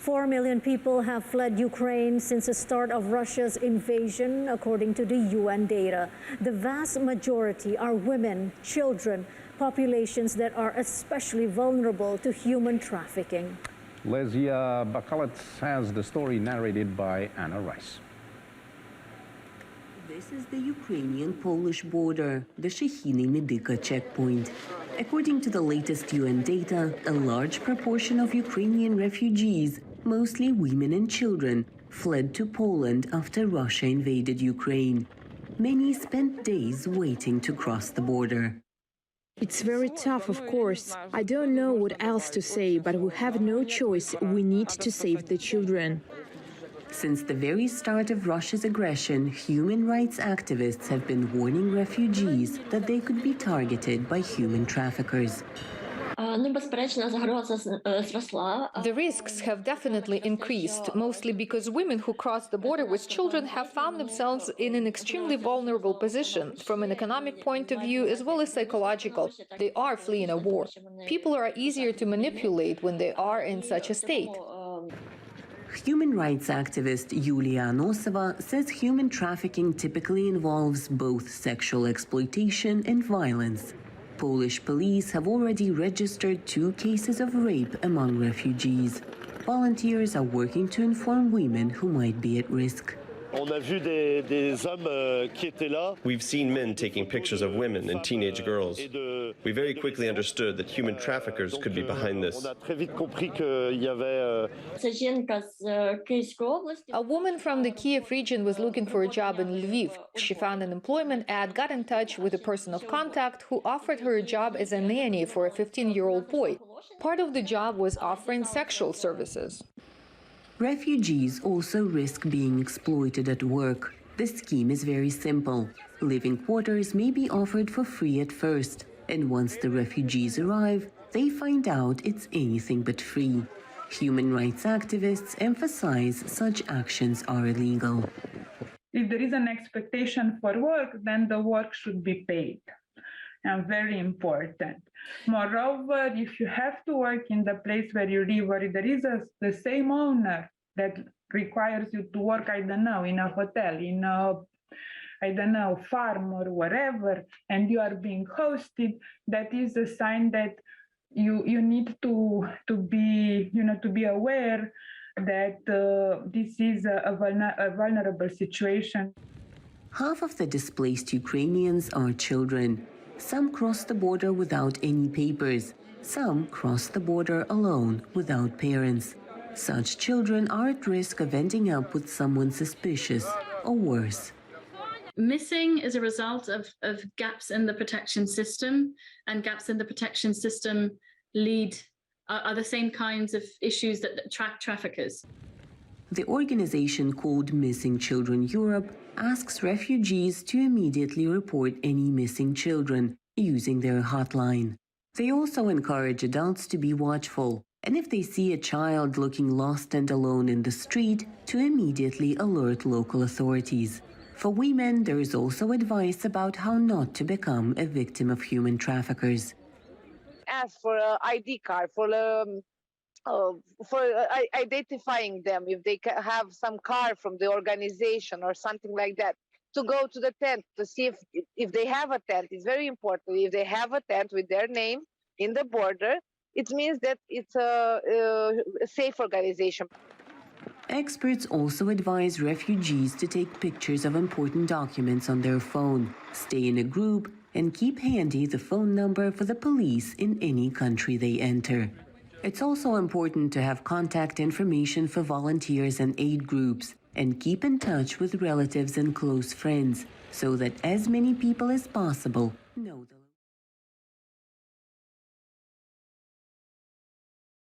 4 million people have fled Ukraine since the start of Russia's invasion, according to the UN data. The vast majority are women, children, populations that are especially vulnerable to human trafficking. Lesia Bakalet has the story narrated by Anna Rice. This is the Ukrainian-Polish border, the Shehiny Medyka checkpoint. According to the latest UN data, a large proportion of Ukrainian refugees, mostly women and children, fled to Poland after Russia invaded Ukraine. Many spent days waiting to cross the border. It's very tough, of course. I don't know what else to say, but we have no choice. We need to save the children. Since the very start of Russia's aggression, human rights activists have been warning refugees that they could be targeted by human traffickers. The risks have definitely increased, mostly because women who cross the border with children have found themselves in an extremely vulnerable position, from an economic point of view as well as psychological. They are fleeing a war. People are easier to manipulate when they are in such a state. Human rights activist Yulia Anosova says human trafficking typically involves both sexual exploitation and violence. Polish police have already registered 2 cases of rape among refugees. Volunteers are working to inform women who might be at risk. We've seen men taking pictures of women and teenage girls. We very quickly understood that human traffickers could be behind this. A woman from the Kiev region was looking for a job in Lviv. She found an employment ad, got in touch with a person of contact who offered her a job as a nanny for a 15-year-old boy. Part of the job was offering sexual services. Refugees also risk being exploited at work. The scheme is very simple. Living quarters may be offered for free at first, and once the refugees arrive, they find out it's anything but free. Human rights activists emphasize such actions are illegal. If there is an expectation for work, then the work should be paid. And very important. Moreover, if you have to work in the place where you live, or there is the same owner that requires you to work, I don't know, in a hotel, in a, I don't know, farm or wherever, and you are being hosted, that is a sign that you need to be aware that this is a vulnerable situation. Half of the displaced Ukrainians are children. Some cross the border without any papers. Some cross the border alone, without parents. Such children are at risk of ending up with someone suspicious, or worse. Missing is a result of gaps in the protection system, and gaps in the protection system are the same kinds of issues that attract traffickers. The organization called Missing Children Europe asks refugees to immediately report any missing children using their hotline. They also encourage adults to be watchful, and if they see a child looking lost and alone in the street, to immediately alert local authorities. For women, there is also advice about how not to become a victim of human traffickers. Ask for an ID card, for identifying them, if they have some card from the organization or something like that, to go to the tent to see if they have a tent. It's very important. If they have a tent with their name in the border, it means that it's a safe organization. Experts also advise refugees to take pictures of important documents on their phone, stay in a group, and keep handy the phone number for the police in any country they enter. It's also important to have contact information for volunteers and aid groups, and keep in touch with relatives and close friends, so that as many people as possible know the